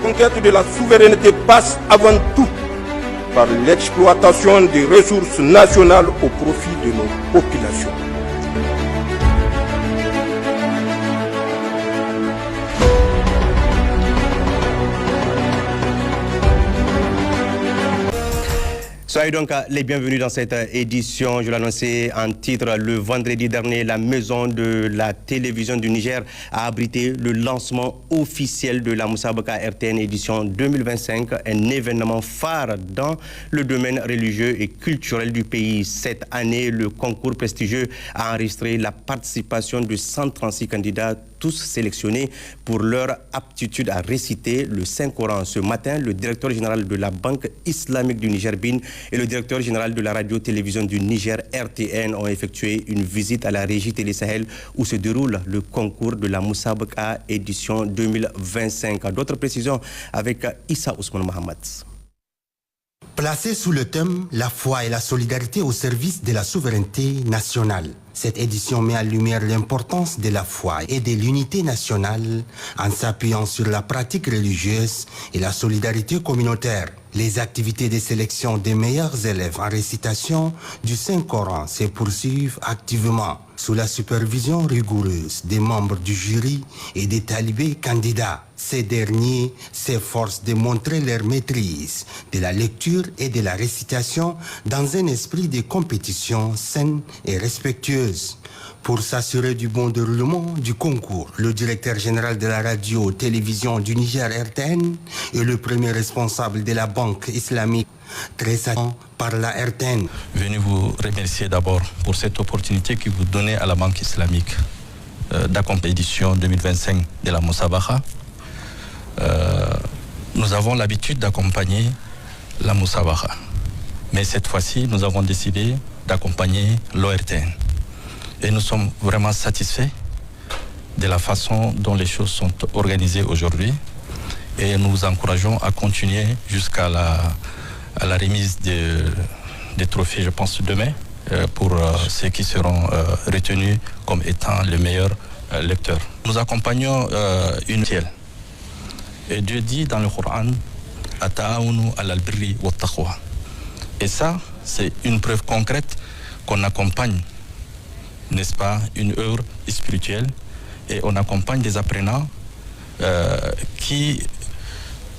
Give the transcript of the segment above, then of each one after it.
conquête de la souveraineté passe avant tout par l'exploitation des ressources nationales au profit de nos populations. Soyez donc les bienvenus dans cette édition. Je l'annonçais en titre le vendredi dernier. La maison de la télévision du Niger a abrité le lancement officiel de la Moussabaka RTN édition 2025, un événement phare dans le domaine religieux et culturel du pays. Cette année, le concours prestigieux a enregistré la participation de 136 candidats, tous sélectionnés pour leur aptitude à réciter le Saint-Coran. Ce matin, le directeur général de la Banque islamique du Niger, BIN, et le directeur général de la radio-télévision du Niger, RTN, ont effectué une visite à la régie Télé Sahel où se déroule le concours de la Moussabaka édition 2025. D'autres précisions avec Issa Ousmane Mohamed. Placé sous le thème « La foi et la solidarité au service de la souveraineté nationale », cette édition met en lumière l'importance de la foi et de l'unité nationale en s'appuyant sur la pratique religieuse et la solidarité communautaire. Les activités de sélection des meilleurs élèves en récitation du Saint-Coran se poursuivent activement sous la supervision rigoureuse des membres du jury et des talibés candidats. Ces derniers s'efforcent de montrer leur maîtrise de la lecture et de la récitation dans un esprit de compétition saine et respectueuse. Pour s'assurer du bon déroulement du concours, le directeur général de la radio-télévision du Niger RTN est le premier responsable de la Banque islamique, très salué par la RTN. Venez vous remercier d'abord pour cette opportunité que vous donnez à la Banque islamique d'accompagner l'édition 2025 de la Moussabaka. Nous avons l'habitude d'accompagner la Moussabaka, mais cette fois-ci, nous avons décidé d'accompagner l'ORTN. Et nous sommes vraiment satisfaits de la façon dont les choses sont organisées aujourd'hui. Et nous vous encourageons à continuer jusqu'à la remise des trophées, je pense, demain, pour ceux qui seront retenus comme étant les meilleurs lecteurs. Nous accompagnons une ciel. Et Dieu dit dans le Coran, « Ata'awunu alal birri wa taqwa ». Et ça, c'est une preuve concrète qu'on accompagne, n'est-ce pas, une œuvre spirituelle, et on accompagne des apprenants qui,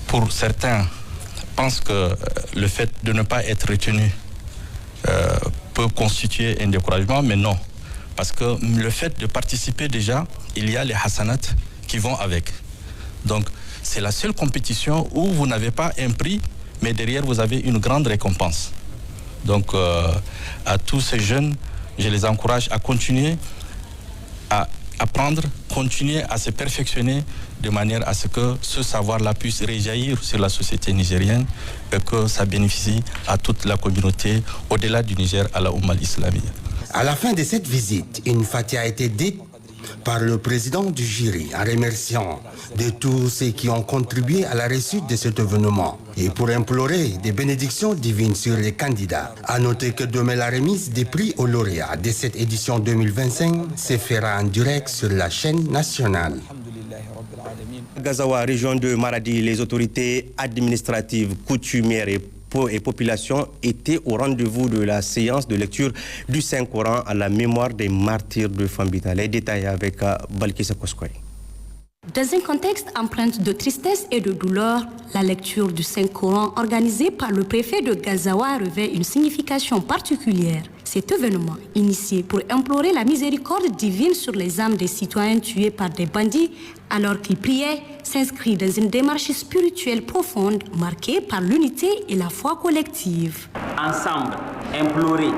pour certains, pensent que le fait de ne pas être retenu peut constituer un découragement, mais non. Parce que le fait de participer déjà, il y a les hasanat qui vont avec. Donc, c'est la seule compétition où vous n'avez pas un prix, mais derrière vous avez une grande récompense. Donc, à tous ces jeunes, je les encourage à continuer à apprendre, continuer à se perfectionner de manière à ce que ce savoir-là puisse réjaillir sur la société nigérienne et que ça bénéficie à toute la communauté au-delà du Niger, à la Oumma islamique. À la fin de cette visite, une fatia a été dite par le président du jury en remerciant de tous ceux qui ont contribué à la réussite de cet événement et pour implorer des bénédictions divines sur les candidats. À noter que demain la remise des prix aux lauréats de cette édition 2025 se fera en direct sur la chaîne nationale. Gazawa, région de Maradi, les autorités administratives, coutumières et population étaient au rendez-vous de la séance de lecture du Saint-Coran à la mémoire des martyrs de Fambita. Les détails avec Balkissa Koskoy. Dans un contexte empreint de tristesse et de douleur, la lecture du Saint-Coran organisée par le préfet de Gazawa revêt une signification particulière. Cet événement, initié pour implorer la miséricorde divine sur les âmes des citoyens tués par des bandits alors qu'ils priaient, s'inscrit dans une démarche spirituelle profonde marquée par l'unité et la foi collective. Ensemble, implorer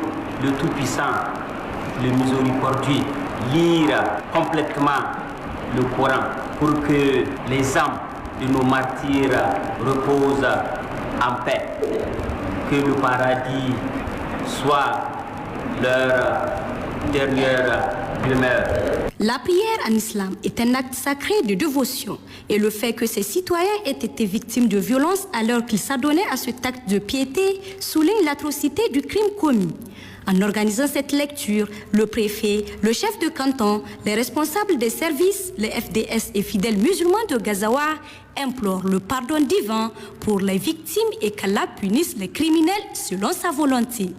le Tout-Puissant, le Miséricordieux, lire complètement le Coran pour que les âmes de nos martyrs reposent en paix, que le paradis soit leur dernière demeure. La prière en islam est un acte sacré de dévotion et le fait que ces citoyens aient été victimes de violences alors qu'ils s'adonnaient à cet acte de piété souligne l'atrocité du crime commis. En organisant cette lecture, le préfet, le chef de canton, les responsables des services, les FDS et fidèles musulmans de Gazawa implorent le pardon divin pour les victimes et qu'Allah punisse les criminels selon sa volonté.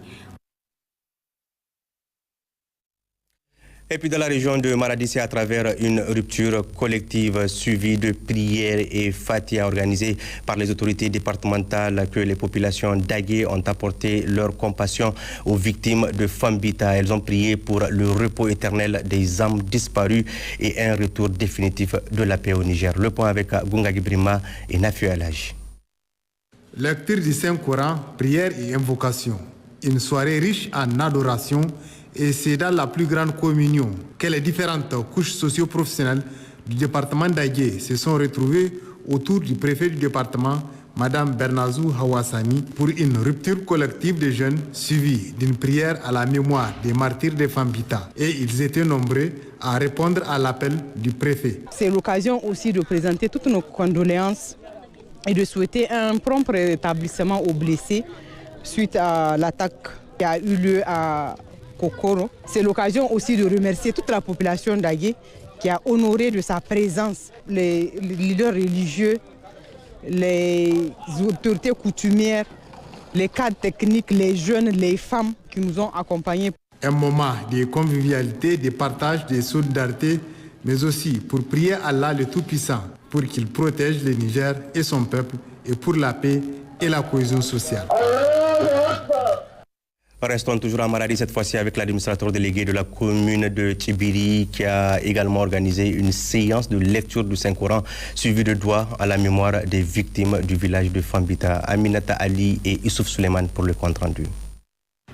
Et puis dans la région de Maradi, c'est à travers une rupture collective suivie de prières et fatiha organisées par les autorités départementales que les populations d'Agué ont apporté leur compassion aux victimes de Fambita. Elles ont prié pour le repos éternel des âmes disparues et un retour définitif de la paix au Niger. Le point avec Gunga Gibrima et Nafiou Alaj. Lecture du Saint-Coran, prière et invocation. Une soirée riche en adoration. Et c'est dans la plus grande communion que les différentes couches socio-professionnelles du département d'Agué se sont retrouvées autour du préfet du département, Mme Bernazou Hawassani, pour une rupture collective de jeunes suivie d'une prière à la mémoire des martyrs de Fambita. Et ils étaient nombreux à répondre à l'appel du préfet. C'est l'occasion aussi de présenter toutes nos condoléances et de souhaiter un prompt rétablissement aux blessés suite à l'attaque qui a eu lieu à Kokoro. C'est l'occasion aussi de remercier toute la population d'Agué qui a honoré de sa présence les leaders religieux, les autorités coutumières, les cadres techniques, les jeunes, les femmes qui nous ont accompagnés. Un moment de convivialité, de partage, de solidarité, mais aussi pour prier Allah le Tout-Puissant pour qu'il protège le Niger et son peuple et pour la paix et la cohésion sociale. Restons toujours à Maradi, cette fois-ci avec l'administrateur délégué de la commune de Tchibiri qui a également organisé une séance de lecture du Saint-Coran suivie de doigts à la mémoire des victimes du village de Fambita. Aminata Ali et Youssouf Suleiman pour le compte-rendu.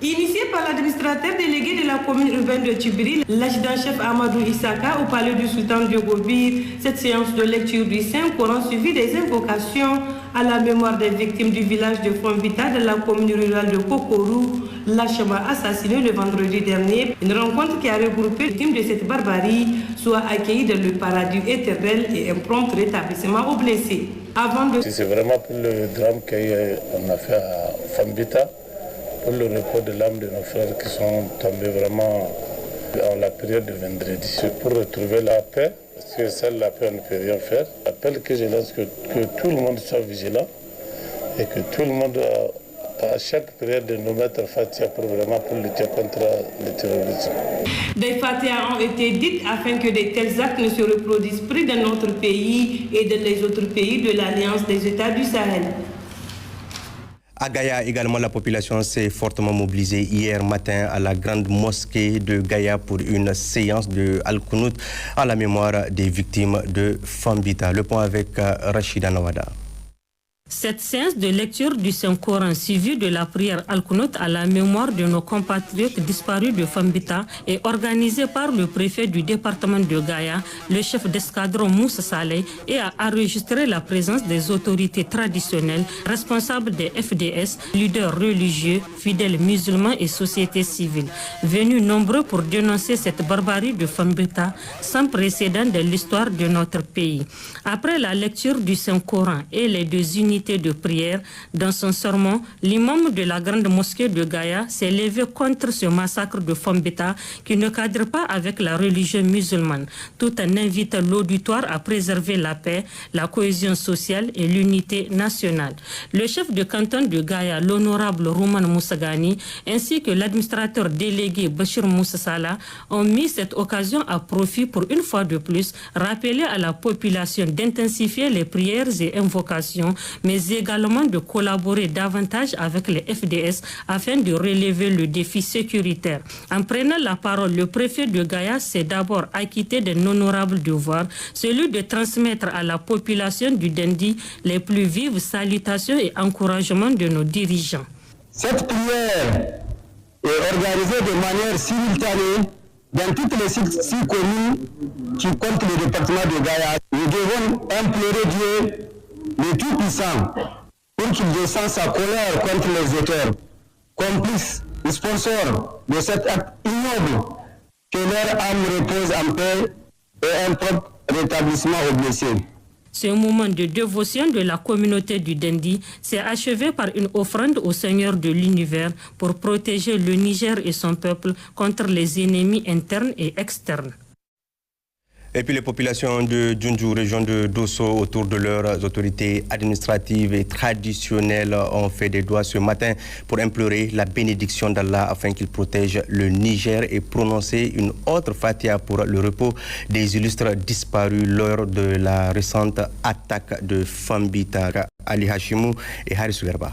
Initié par l'administrateur délégué de la commune urbaine de Tchibiri, l'adjudant-chef Amadou Issaka, au palais du sultan Diogobir, cette séance de lecture du Saint-Coran suivie des invocations à la mémoire des victimes du village de Fambita de la commune rurale de Kokorou, lâchement assassiné le vendredi dernier. Une rencontre qui a regroupé les victimes de cette barbarie soit accueillie dans le paradis éternel et un prompt rétablissement aux blessés. C'est vraiment pour le drame qu'on a fait à Fambita, pour le repos de l'âme de nos frères qui sont tombés vraiment en la période de vendredi. C'est pour retrouver la paix, parce que seule la paix on ne peut rien faire. L'appel que je lance, que tout le monde soit vigilant et que tout le monde, à chaque prière, de nous mettre Fatiha pour lutter contre le terrorisme. Des Fatiha ont été dites afin que de tels actes ne se reproduisent plus dans notre pays et dans les autres pays de l'Alliance des États du Sahel. À Gaïa également, la population s'est fortement mobilisée hier matin à la grande mosquée de Gaïa pour une séance de Al-Qunut à la mémoire des victimes de Fambita. Le point avec Rachida Nawada. Cette séance de lecture du Saint-Coran suivie de la prière Al-Qunut à la mémoire de nos compatriotes disparus de Fambita est organisée par le préfet du département de Gaïa, le chef d'escadron Moussa Saleh, et a enregistré la présence des autorités traditionnelles, responsables des FDS, leaders religieux, fidèles musulmans et sociétés civiles, venus nombreux pour dénoncer cette barbarie de Fambita sans précédent de l'histoire de notre pays. Après la lecture du Saint-Coran et les deux unités de prière, dans son sermon, l'imam de la grande mosquée de Gaïa s'est levé contre ce massacre de Fambita qui ne cadre pas avec la religion musulmane, tout en invitant l'auditoire à préserver la paix, la cohésion sociale et l'unité nationale. Le chef de canton de Gaïa, l'honorable Rouman Moussagani, ainsi que l'administrateur délégué Bachir Moussasala ont mis cette occasion à profit pour une fois de plus rappeler à la population d'intensifier les prières et invocations, mais également de collaborer davantage avec les FDS afin de relever le défi sécuritaire. En prenant la parole, le préfet de Gaïa s'est d'abord acquitté d'un honorable devoir, celui de transmettre à la population du Dendi les plus vives salutations et encouragements de nos dirigeants. Cette prière est organisée de manière simultanée dans toutes les 6 communes qui comptent le département de Gaïa. Nous devons implorer Dieu, le Tout-Puissant, pour qu'il descende sa colère contre les auteurs, complices et sponsors de cet acte ignoble, que leur âme repose en paix et un prompt rétablissement aux blessés. Ce moment de dévotion de la communauté du Dendi s'est achevé par une offrande au Seigneur de l'univers pour protéger le Niger et son peuple contre les ennemis internes et externes. Et puis les populations de Djoundjou, région de Dosso, autour de leurs autorités administratives et traditionnelles, ont fait des doigts ce matin pour implorer la bénédiction d'Allah afin qu'il protège le Niger et prononcer une autre fatia pour le repos des illustres disparus lors de la récente attaque de Fambita. Ali Hashimou et Haris Garba.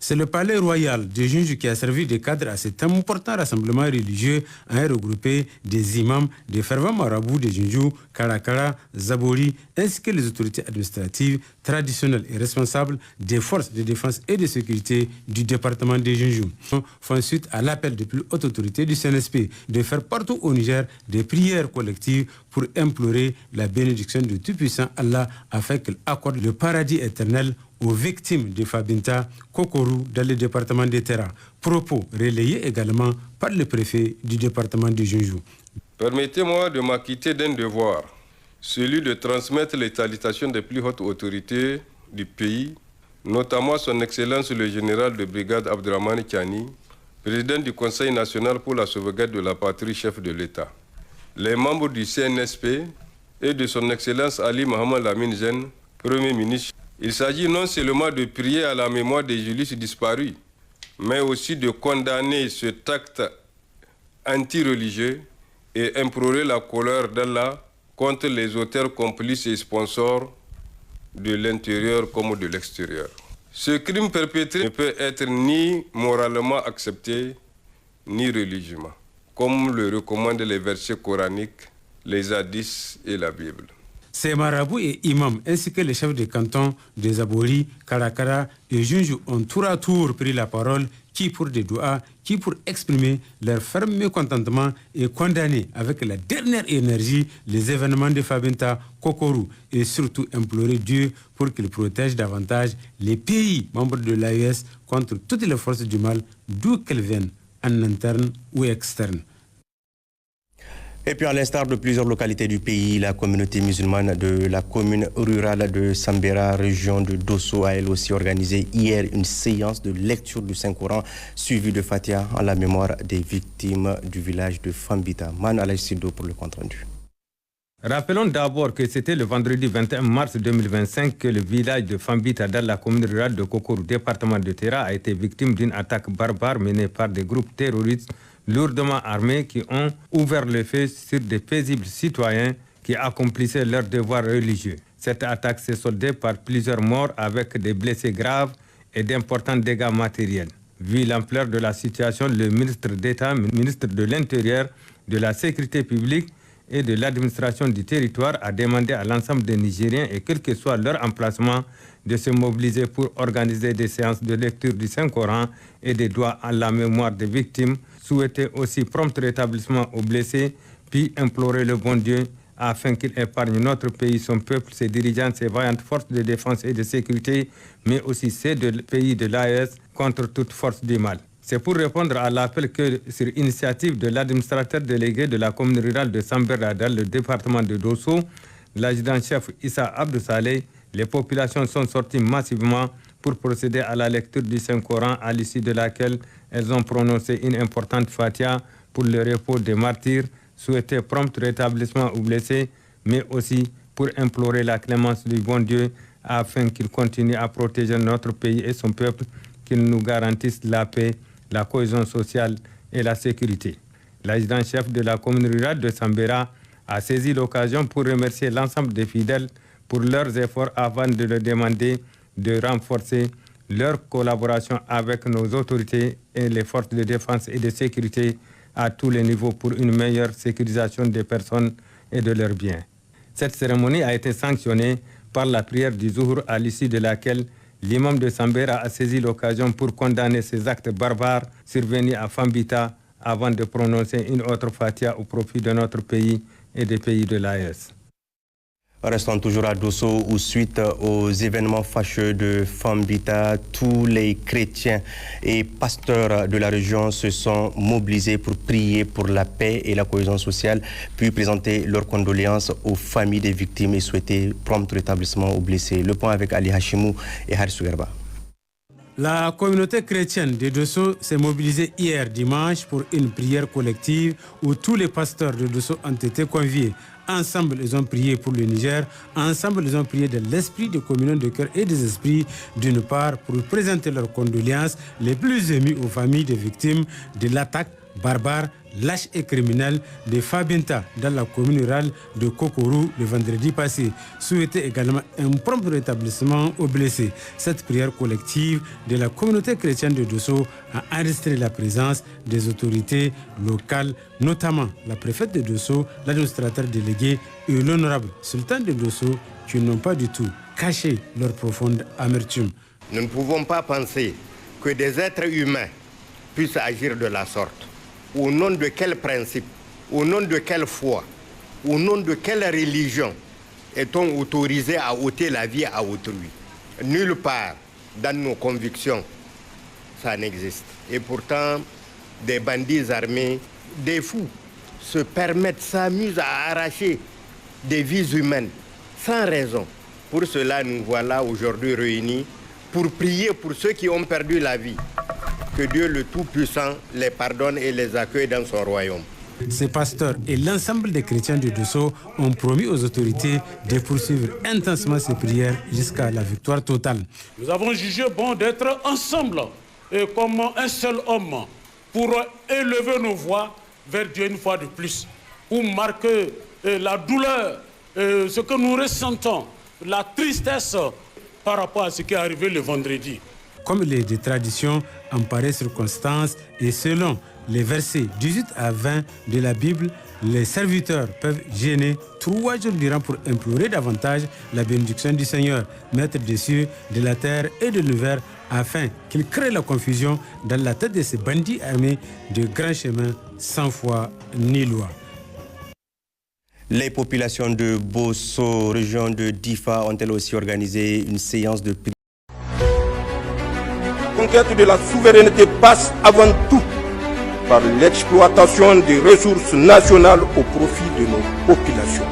C'est le palais royal de Djoundjou qui a servi de cadre à cet important rassemblement religieux à regrouper des imams, des fervents marabouts de Djoundjou, Karakara, Zabori, ainsi que les autorités administratives, traditionnelles et responsables des forces de défense et de sécurité du département de Djoundjou. Font suite à l'appel de plus haute autorité du CNSP de faire partout au Niger des prières collectives pour implorer la bénédiction du Tout-Puissant Allah afin qu'il accorde le paradis éternel aux victimes de Fambita, Kokorou dans le département de Terra. Propos relayés également par le préfet du département de Djoundjou. Permettez-moi de m'acquitter d'un devoir, celui de transmettre les salutations des plus hautes autorités du pays, notamment son Excellence le général de brigade Abdrahmane Tiani, président du Conseil national pour la sauvegarde de la patrie, chef de l'État, les membres du CNSP et de son Excellence Ali Mohamed Lamine Zen, Premier ministre. Il s'agit non seulement de prier à la mémoire des Julius disparus, mais aussi de condamner cet acte anti-religieux et implorer la colère d'Allah contre les auteurs complices et sponsors de l'intérieur comme de l'extérieur. Ce crime perpétré ne peut être ni moralement accepté, ni religieusement, comme le recommandent les versets coraniques, les hadiths et la Bible. Ces marabouts et imams, ainsi que les chefs de canton de Zabori, Karakara et Djoundjou ont tour à tour pris la parole, qui pour des doigts, qui pour exprimer leur ferme mécontentement et condamner avec la dernière énergie les événements de Fambita, Kokorou et surtout implorer Dieu pour qu'il protège davantage les pays membres de l'AES contre toutes les forces du mal, d'où qu'elles viennent, en interne ou externe. Et puis à l'instar de plusieurs localités du pays, la communauté musulmane de la commune rurale de Sambera, région de Dosso, a elle aussi organisé hier une séance de lecture du Saint-Coran suivie de Fatia en la mémoire des victimes du village de Fambita. Man Alaïsido pour le compte-rendu. Rappelons d'abord que c'était le vendredi 21 mars 2025 que le village de Fambita dans la commune rurale de Kokorou, département de Terra, a été victime d'une attaque barbare menée par des groupes terroristes lourdement armés qui ont ouvert le feu sur des paisibles citoyens qui accomplissaient leurs devoirs religieux. Cette attaque s'est soldée par plusieurs morts avec des blessés graves et d'importants dégâts matériels. Vu l'ampleur de la situation, le ministre d'État, ministre de l'Intérieur, de la Sécurité publique et de l'administration du territoire a demandé à l'ensemble des Nigériens, et quel que soit leur emplacement, de se mobiliser pour organiser des séances de lecture du Saint-Coran et des doigts à la mémoire des victimes, souhaiter aussi prompt rétablissement aux blessés, puis implorer le bon Dieu afin qu'il épargne notre pays, son peuple, ses dirigeants, ses vaillantes forces de défense et de sécurité, mais aussi ces deux pays de l'AES contre toute force du mal. C'est pour répondre à l'appel que, sur initiative de l'administrateur délégué de la commune rurale de Sambera dans le département de Dosso, l'adjudant-chef Issa Abdou Saleh, les populations sont sorties massivement pour procéder à la lecture du Saint-Coran, à l'issue de laquelle elles ont prononcé une importante fatia pour le repos des martyrs, souhaiter prompt rétablissement aux blessés, mais aussi pour implorer la clémence du bon Dieu afin qu'il continue à protéger notre pays et son peuple, qu'il nous garantisse la paix, la cohésion sociale et la sécurité. L'adjudant-chef de la commune rurale de Sambera a saisi l'occasion pour remercier l'ensemble des fidèles pour leurs efforts avant de leur demander de renforcer leur collaboration avec nos autorités et les forces de défense et de sécurité à tous les niveaux pour une meilleure sécurisation des personnes et de leurs biens. Cette cérémonie a été sanctionnée par la prière du Zuhur, à l'issue de laquelle l'imam de Sambera a saisi l'occasion pour condamner ces actes barbares survenus à Fambita avant de prononcer une autre fatia au profit de notre pays et des pays de l'AES. Restons toujours à Dosso où suite aux événements fâcheux de Fambita, tous les chrétiens et pasteurs de la région se sont mobilisés pour prier pour la paix et la cohésion sociale, puis présenter leurs condoléances aux familles des victimes et souhaiter prompt rétablissement aux blessés. Le point avec Ali Hashimou et Haris Garba. La communauté chrétienne de Dosso s'est mobilisée hier dimanche pour une prière collective où tous les pasteurs de Dosso ont été conviés. Ensemble, ils ont prié pour le Niger. Ensemble, ils ont prié de l'esprit de communion de cœur et des esprits, d'une part, pour présenter leurs condoléances les plus émues aux familles des victimes de l'attaque barbare, lâche et criminelle de Fambita dans la commune rurale de Kokorou le vendredi passé. Souhaiter également un prompt rétablissement aux blessés. Cette prière collective de la communauté chrétienne de Dosso a enregistré la présence des autorités locales, notamment la préfète de Dosso, l'administrateur délégué et l'honorable sultan de Dosso, qui n'ont pas du tout caché leur profonde amertume. Nous ne pouvons pas penser que des êtres humains puissent agir de la sorte. Au nom de quel principe, au nom de quelle foi, au nom de quelle religion est-on autorisé à ôter la vie à autrui? Nulle part dans nos convictions, ça n'existe. Et pourtant, des bandits armés, des fous, se permettent, s'amusent à arracher des vies humaines sans raison. Pour cela, nous voilà aujourd'hui réunis pour prier pour ceux qui ont perdu la vie. Que Dieu le Tout-Puissant les pardonne et les accueille dans son royaume. Ces pasteurs et l'ensemble des chrétiens de Dosso ont promis aux autorités de poursuivre intensement ces prières jusqu'à la victoire totale. Nous avons jugé bon d'être ensemble et comme un seul homme pour élever nos voix vers Dieu une fois de plus, pour marquer la douleur, ce que nous ressentons, la tristesse par rapport à ce qui est arrivé le vendredi. Comme il est de tradition en pareille circonstance et selon les versets 18 à 20 de la Bible, les serviteurs peuvent jeûner 3 jours durant pour implorer davantage la bénédiction du Seigneur, maître des cieux, de la terre et de l'univers, afin qu'il crée la confusion dans la tête de ces bandits armés de grands chemins sans foi ni loi. Les populations de Bosso, région de Difa, ont-elles aussi organisé une séance de prière? La conquête de la souveraineté passe avant tout par l'exploitation des ressources nationales au profit de nos populations.